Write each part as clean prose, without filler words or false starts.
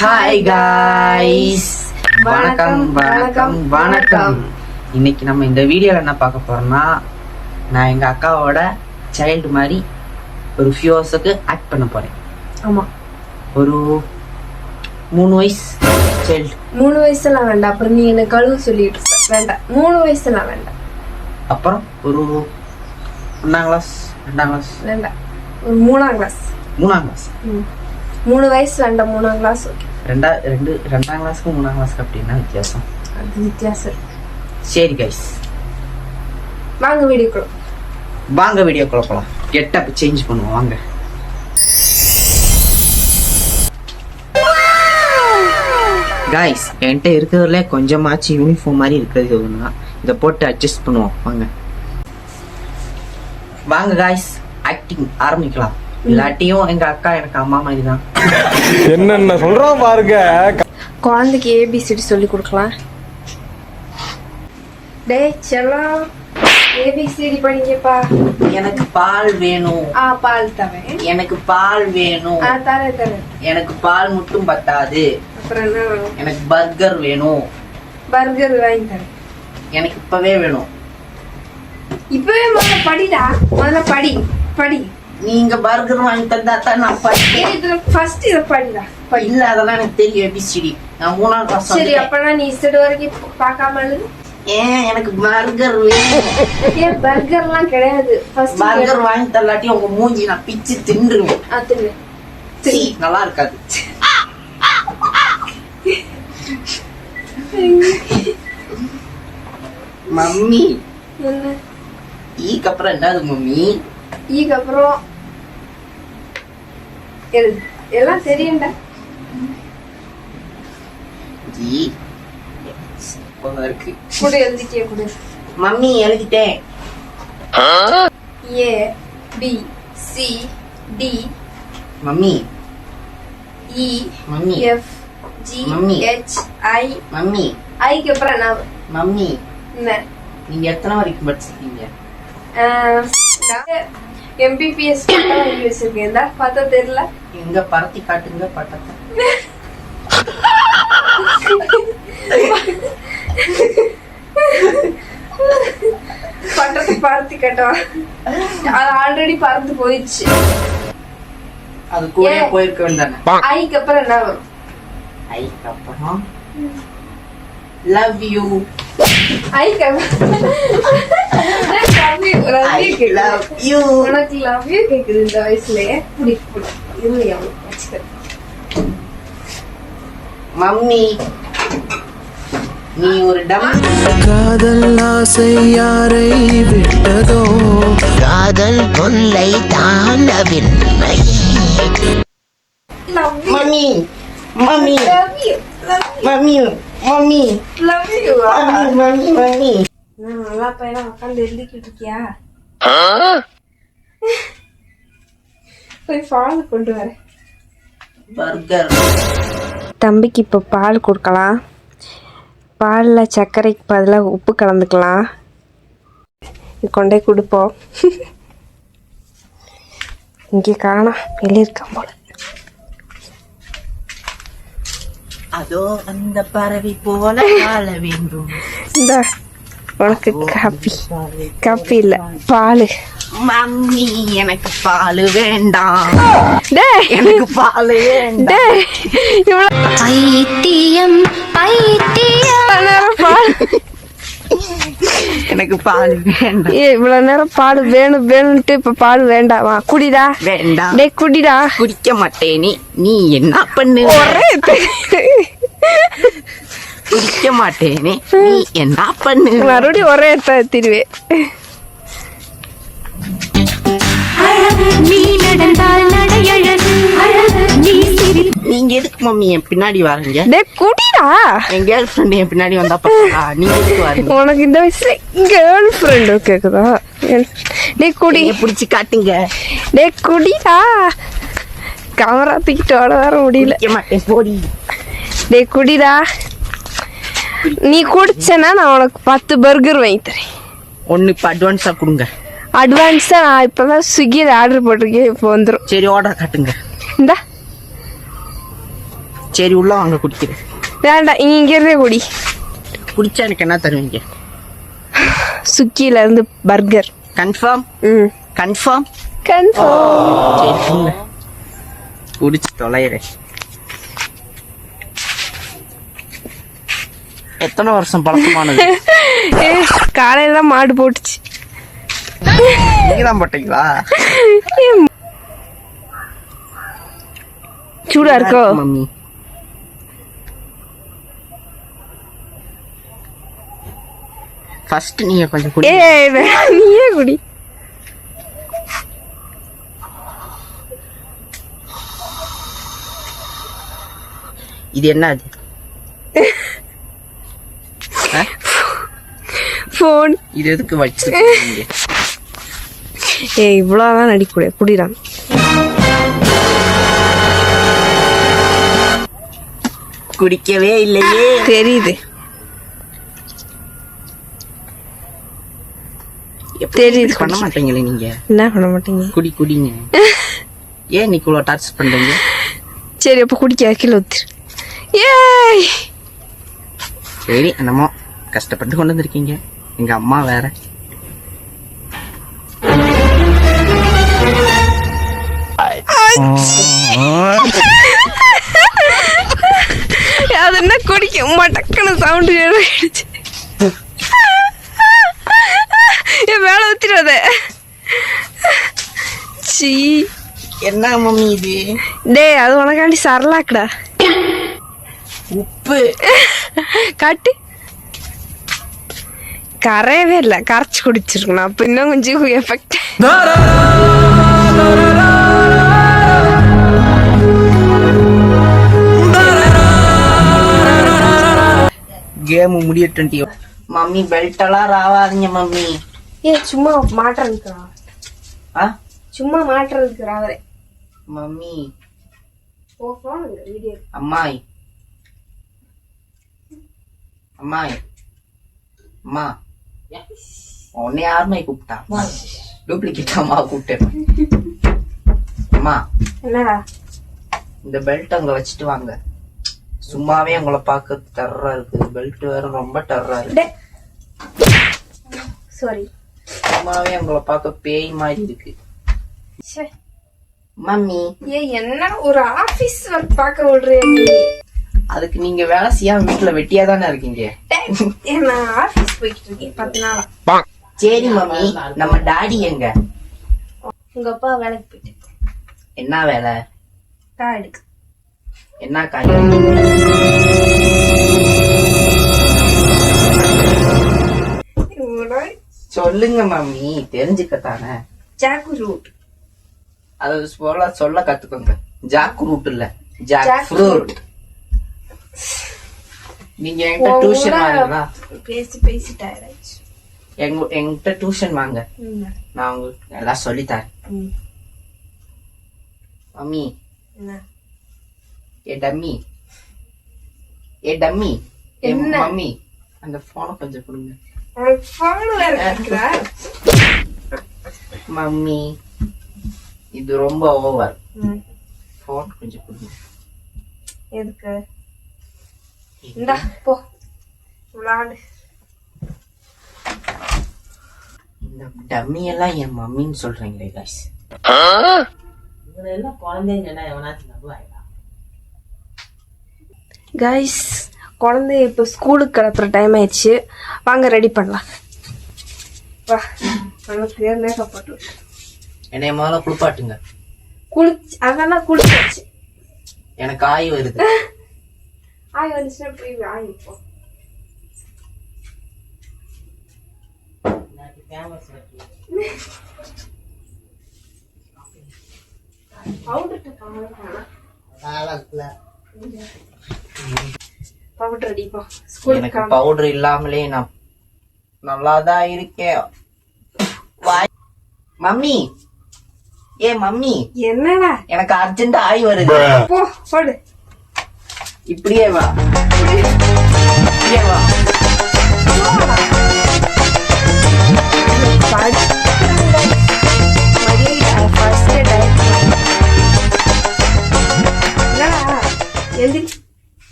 Hi guys, வணக்கம் வணக்கம் வணக்கம். இன்னைக்கு நம்ம இந்த வீடியோவில் என்ன பார்க்க போறோம்னா, நான் எங்கள் அக்காவோட சைல்டு மாதிரி ஒரு ஃபியூ ஹவர்ஸுக்கு ஆக்ட் பண்ண போகிறேன். ஆமாம், ஒரு 3 வயசு சைல்டு. 3 வயசுலாம் வேண்டாம், அப்புறம் நீ என்ன கழுவு சொல்லிட்டு வேண்டாம். 3 வயசுலாம் வேண்டாம். அப்புறம் ஒரு 1ஆம் கிளாஸ் 2ஆம் கிளாஸ் வேண்டாம், ஒரு 3ஆம் கிளாஸ். 3ஆம் கிளாஸ் 3 வயசு வேண்டாம், 3ஆம் கிளாஸ் ஓகே. 2ஆம் கிளாஸ்க்கு 3ஆம் கிளாஸ்க்கு அப்படின்னா வித்தியாசம். அது வித்தியாசம். சரி கைஸ், வாங்க வீடியோக்குள்ள போகலாம். கெட்டப் சேஞ்ச் பண்ணுவோம் வாங்க. கைஸ், என்கிட்ட இருக்கிறதுல கொஞ்சமாச்சு யூனிஃபார்ம் மாதிரி இருக்கிறது ஒன்றுதான். இதை போட்டு அட்ஜஸ்ட் பண்ணுவோம் வாங்க. வாங்க கைஸ், ஆக்டிங் ஆரம்பிக்கலாம். இல்லாட்டியும் எங்க அக்கா எனக்கு அம்மா மாதிரி தான். என்னென்ன சொல்றோம் பாருங்க. குழந்தைக்கு ஏபிசிடி சொல்லி கொடுக்கலாம். டேய் செல்லம், ஏபிசிடி படிங்கப்பா. எனக்கு பால் வேணும். பால் தரேன். எனக்கு பால் வேணும். தரேன். எனக்கு பால் மட்டும் பத்தாது. அப்புறம் என்ன வேணும்? எனக்கு பர்கர் வேணும். பர்கர் வாங்கி தரேன். எனக்கு இப்பவே வேணும். இப்பவே முதல்ல படிடா, முதல்ல படி. நீங்க பர்கர் வாங்கி தந்தா தான் நான் படிப்பேன். ஃபர்ஸ்ட் இத படிடா. இல்ல, அதெல்லாம் எனக்கு தெரியும் ஏபிசிடி. நான் 3ஆம் கிளாஸ். சரி, அப்பனா நீ இஸ்டட் வரைக்கும் பார்க்காம எழுது. எனக்கு பர்கர் வேணும். பர்கர்லாம் கிடையாது. ஃபர்ஸ்ட் பர்கர் வாங்கி தரலாட்டி உங்க மூஞ்சி நான் பிச்சு தின்றுவேன். சரி, நல்லா இருக்காது. மம்மி, என்ன ஈக்கு அப்புறம் என்னது மம்மி? ஈக்கு அப்புறம் எழுது. எல்லாம் தெரியும்டா. ஜி இருக்கு. கூட எழுதிட்டே கூட. மம்மி எழுதிட்டேன். A B C D mummy. E mummy. F G mummy. H I. Mummy. ஐக்கு அப்புறம் என்ன? மம்மி, என்ன? நீங்க எத்தனை வரைக்கும் படிச்சிருக்கீங்க? எம்பிபிஎஸ் வாங்கி வச்சிருக்கேன். பார்த்தா தெரியல. எங்க பரத்தி காட்டுங்க பட்டத்தை. பட்டத்தை பருத்தி கட்டவா? அது ஆல்ரெடி பறந்து போயிடுச்சு. அது கூட போயிருக்க வேண்டானே. ஐக்கு அப்புறம் என்ன வரும்? ஐக்கு அப்புறம் லவ் யூ. ஐக்கு லவ் யூ. உனக்கு லவ் யூ கேக்குது இந்த வயசுலயே? இல்லையா? மம்மி, நீ ஒரு காதல் ஆசை யாரை விட்டதோ, காதல் கொல்லை தாண்டவில்லை. Mummy mummy mummy mummy love you. Mummy mummy. நல்லா பையனா உட்காந்து எழுதிக்கிட்டு இருக்கியா? போய் பால் கொண்டு வர. பர்கர். தம்பிக்கு இப்போ பால் கொடுக்கலாம். பாலில் சர்க்கரைக்கு பதிலாக உப்பு கலந்துக்கலாம். கொண்டே கொடுப்போம். இங்கே காணோம், வெளியிருக்கான் போல. அதோ அந்த பறவை போல வாழ வேண்டும். இந்த உனக்கு காப்பி இல்ல, பால். மம்மி, எனக்கு பால் வேண்டாம். எனக்கு பால் வேண்டாம். பைத்தியம் பால். எனக்கு பால் வேண்டாம். இவ்வளவு நேரம் பால் வேணும்ட்டு இப்ப பால் வேண்டாமா? குடிடா. வேண்டாம். டேய் குடிடா. குடிக்க மாட்டேன். நீ என்ன பண்ணு? குடிக்க மாட்டேனே, நீ என்ன பண்ணு? மறுபடியும் ஒரே திருவே. நீங்க எதுக்கு மம்மி என் பின்னாடி வரீங்க? டேய் குடிடா. என் கேர்ள் ஃப்ரெண்ட் என் பின்னாடி வந்தா பாத்தா நீங்க எதுக்கு வரீங்க? உனக்கு இந்த வயசுல கேர்ள் ஃப்ரெண்ட் கேக்குதா? டேய் குடி. பிடிச்சு காட்டுங்க. டேய் குடிடா. கேமரா தூக்கிட்டு ஓட வர முடியல. குடிக்க மாட்டேன், போடி. டேய் குடிடா. நீ குடிச்சனா நான் உனக்கு 10 பர்கர் வாங்கி தரேன். ஒன்னு இப்ப அட்வான்ஸா கொடுங்க. அட்வான்ஸா நான் இப்பதான் ஸ்விக்கியில் ஆர்டர் போட்டிருக்கேன், இப்போ வந்துடும். சரி, ஆர்டர் காட்டுங்க. இந்தா சரி உள்ள வாங்க குடிக்கிறேன். வேண்டாம், இங்க இருந்தே குடி. குடிச்சா எனக்கு என்ன தருவீங்க? சுக்கில இருந்து பர்கர். கன்ஃபார்ம்? Confirm confirm. சரி குடிச்சு தொலைகிறேன். எத்தனை வருஷம் பழக்கமானது? காலையில தான் மாடு போட்டுச்சு. நீங்க தான் போட்டீங்களா? சூடா இருக்கோ மம்மி? ஃபர்ஸ்ட் நீங்க கொஞ்சம் குடி. நீயே குடி. இது என்ன அது? போன். இது எதுக்கு வச்சிருக்கீங்க? இவ்வளவுதான் நடிக்கூட குடிதான். குடிக்கவே இல்லையே. தெரியுது தெரியுது. பண்ண மாட்டீங்களே நீங்க? என்ன பண்ண மாட்டீங்க? குடி குடிங்க. ஏன் நீ இவ்வளோ டார்ச் பண்றீங்க? சரி அப்ப குடிக்க கிலோ ஊத்து. ஏய் சரி என்னமோ கஷ்டப்பட்டு கொண்டு வந்திருக்கீங்க. எங்க அம்மா வேற. அது என்ன குடிக்க மட்டக்குன்னு சவுண்டு கேடுச்சு. என் மேல ஊத்திடாத. சீ என்ன மம்மி இது? டேய் அது உனக்காண்டி சரலாக்குடா. உப்பு காட்டு. கரையவே இல்லை, கரைச்சி குடிச்சிருக்கணும். அப்ப இன்னும் கொஞ்சம் எஃபெக்ட். கேம் முடியட்டு. மம்மி பெல்ட் எல்லாம் ராவாதீங்க மம்மி. சும்மா மாட்டுறதுக்குறா. சும்மா மாட்டுறதுக்குறா அவரே. Mummy video. அம்மாய் அம்மாய் அம்மா உன்னை யாருமே கூப்பிட்டா? டூப்ளிகேட் அம்மா கூப்பிட்டேன். அம்மா என்னடா இந்த பெல்ட் அங்க வச்சுட்டு வாங்க. சும்மாவே உங்களை பார்க்க டெரரா இருக்கு. பெல்ட் வேற ரொம்ப டெரரா இருக்கு. சாரி. சும்மாவே உங்களை பார்க்க பேய் மாதிரி இருக்கு. மம்மி என்ன ஒரு ஆபீஸ் ஒர்க் பார்க்க விடுறீங்க? அதுக்கு நீங்க வேலை செய்யாம வீட்டுல வெட்டியா தானே இருக்கீங்க. நான் ஆபீஸ் போயிட்டு இருக்கேன் 10 நாளா. சரி மம்மி நம்ம டாடி எங்க? உங்க அப்பா வேலைக்கு போயிட்டு. என்ன வேலை? காடு. என்ன காய்? சொல்லுங்க மம்மி, தெரிஞ்சுக்கத்தானே. Jack root. அது சொல்ல கத்துக்கோங்க. ஜாக் ரூட் இல்ல, ஜாக் ஃப்ரூட். நீங்க என்கிட்ட டியூஷன் வாங்கலாம். பேசி டயர்டாச்சு. என்கிட்ட டியூஷன் வாங்க, நான் உங்களுக்கு எல்லாம் சொல்லித்தரேன். மம்மி ஏ டம்மி, ஏ டம்மி, ஏ மம்மி அந்த போனை கொஞ்சம் கொடுங்க. மம்மி இது ரொம்ப ஓவர். போன் கொஞ்சம் கொடுங்க. எதுக்கு? இந்தா போ விளையாடு. இந்த டம்மி எல்லாம் என் மம்மின்னு சொல்றீங்களே गाइस. இதெல்லாம் குழந்தைங்கன்னா எவனாச்சும் நம்புவாங்களா? गाइस குழந்தை இப்போ ஸ்கூலுக்கு கிளப்புற டைம் ஆயிடுச்சு. வாங்க ரெடி பண்ணலாம். வா நமக்கு மேக்கப் போட்டு என்னைய முதல்ல குளிப்பாட்டுங்க. அதெல்லாம் குளிச்சாச்சு. எனக்கு ஆய் வருது. ஆய் வந்துச்சுன்னா போய் ஆய் இப்போ. பவுடர் அடிப்பா. எனக்கு பவுடர் இல்லாமலே நான் நல்லாதான் இருக்கேன். மம்மி ஏ மம்மி என்னடா எனக்கு அர்ஜென்ட் ஆய் வருது. போ போடு. இப்படியே வா, இப்படியே வா.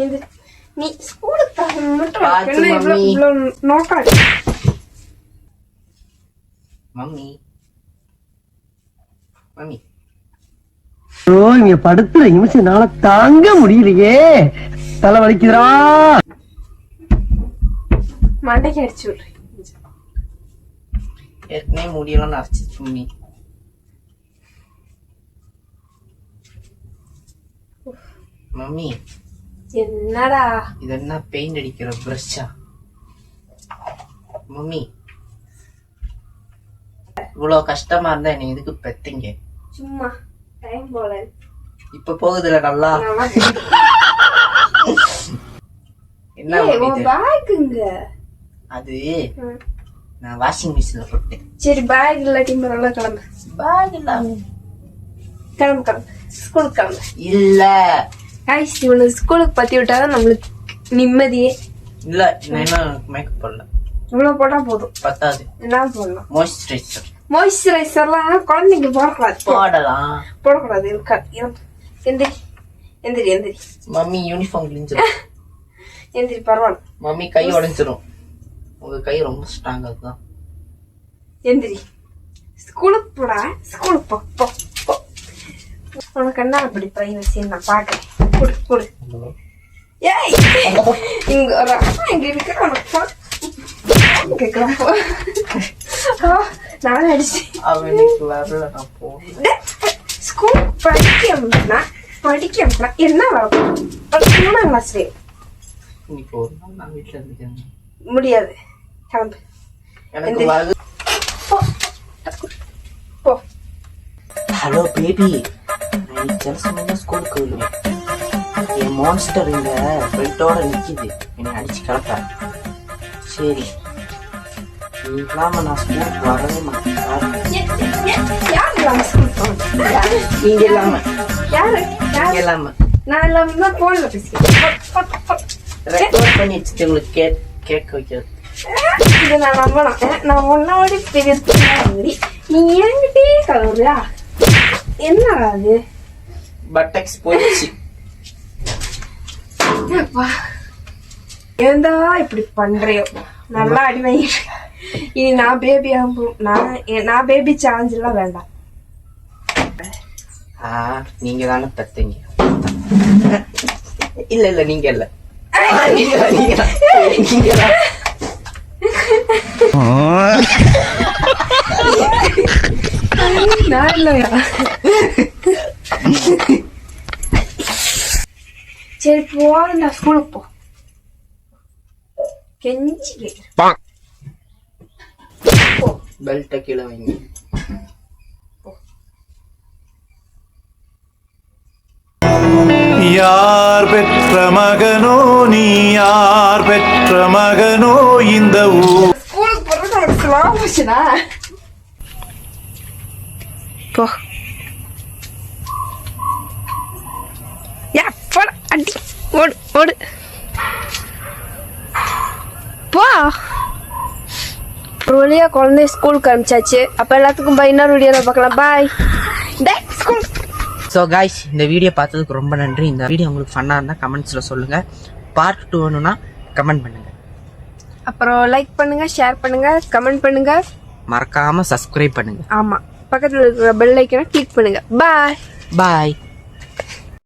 எந்திரி. நீ ஸ்கூலுக்கு மட்டும் பாத்து என்ன மம்மி. இவ்வளவு நோக்காது. மம்மி மம்மி ஐயோ இங்க படுத்துற நிமிஷம்னால தாங்க முடியலையே, தலை வலிக்குதுடா. மண்டைக்கு அடிச்சு விடுறேன். ஏற்கனவே முடியெல்லாம் நரைச்சிச்சு மம்மி. மம்மி என்னடா இது என்ன பெயிண்ட் அடிக்கிற பிரஷ்ஷா? மம்மி இவ்வளவு கஷ்டமா இருந்தா என்ன எதுக்கு பெத்தீங்க? சும்மா டைம் போல. இப்ப போகுதுல நல்லா. என்ன மம்மி இது? பேக்குங்க. அது நான் வாஷிங் மிஷின்ல போட்டேன். சரி பேக் இல்லாட்டி நல்லா கிளம்பு. பேக் இல்லாம கிளம்பு கிளம்பு, ஸ்கூலுக்கு கிளம்பு. இல்ல காய்ஸ் இவனுக்கு ஸ்கூலுக்கு பத்தி விட்டாதான் நம்மளுக்கு நிம்மதியே. இல்ல நான் என்ன மேக்கப் பண்ணல. இவ்வளவு போட்டா போதும். பத்தாது. என்ன போடலாம்? மாய்ஸ்சரைசர் மாய்ஸ்சரைசர்லாம் குழந்தைங்க போடக்கூடாது. போடலாம். போடக்கூடாது. எந்திரி எந்திரி எந்திரி. மம்மி யூனிஃபார்ம் கிழிஞ்சிரும். எந்திரி பரவாயில்ல. மம்மி கை உடைஞ்சிரும். உங்க கை ரொம்ப ஸ்ட்ராங்கா இருக்குதான். எந்திரி. ஸ்கூலுக்கு போடா. ஸ்கூலுக்கு போ போ போ. உனக்கு என்ன அப்படி பிரைவசி நான் பாக்குறேன். கொடு கொடு. ஏய் இங்க ஒரு அம்மா இங்க இருக்கிற உனக்கு கேக்குறேன். நான் அடிச்சு அவனுக்கு வரல நான் போறேன். ஸ்கூல் படிக்க என்ன வரும்? 3ஆம் கிளாஸ் இன்னைக்கு ஒரு நாள் நான் வீட்டுல இருந்துக்கிறேன். முடியாது. கிளம்பு. எனக்கு வருது. போ போ. ஹலோ பேபி, நான் ஜென்சன் ஸ்கூலுக்கு வருவேன். என் மான்ஸ்டர் இங்க ஃப்ரெண்டோட நிக்குது. என்னை அடிச்சு கிளப்ப. சரி நீ இல்லாம நான் ஸ்கூலுக்கு வரவே மாட்டேன். யார் இல்லாம ஸ்கூல் போகணும்? நீங்க இல்லாம யாரு நீங்க இல்லாம நான் இல்லாம போன்ல பேசிக்கிறேன். ரெக்கார்ட் பண்ணி வச்சுட்டு உங்களுக்கு கேட்க வைக்கிறது. இதை நான் நம்பலாம். நான் உன்னோட பெரிய நீ என்கிட்டே கலவுறியா? என்ன அது? பட்டெக்ஸ் போயிடுச்சு. ஏந்தா இப்படி பண்றியோ? நல்லா அடி வாங்கிட்டு இனி நான் பேபி ஆகும். நான் பேபி சேலஞ்ச் எல்லாம் வேண்டாம். நீங்க தானே பெத்தீங்க. இல்ல இல்ல நீங்க இல்ல. நீங்க தான். நான் இல்லையா? சரி போறேன், ஸ்கூலுக்கு போ. கெஞ்சி கேக்குறேன். பெல்ட்ட கீழே வைங்க. யார் பெற்ற மகனோ நீ, யார் பெற்ற மகனோ இந்த ஊர். ஸ்கூலுக்கு போறது உனக்கு ஸ்லோ போச்சுனா? போ. அடி ஓடு ஓடு போ. ஒரு வழியா குழந்தைய ஸ்கூலுக்கு அனுப்பிச்சாச்சு. அப்ப எல்லாத்துக்கும் பை. இன்னொரு வீடியோல பார்க்கலாம். பாய். ஸ்கூல். ஸோ காய்ஸ், இந்த வீடியோ பார்த்ததுக்கு ரொம்ப நன்றி. இந்த வீடியோ உங்களுக்கு ஃபன்னாக இருந்தால் கமெண்ட்ஸில் சொல்லுங்கள். பார்ட் 2 வேணும்னா கமெண்ட் பண்ணுங்கள். அப்புறம் லைக் பண்ணுங்க, ஷேர் பண்ணுங்க, கமெண்ட் பண்ணுங்க, மறக்காமல் சப்ஸ்கிரைப் பண்ணுங்கள். ஆமாம், பக்கத்தில் இருக்கிற பெல் ஐக்கனை கிளிக் பண்ணுங்க. பாய் பாய்.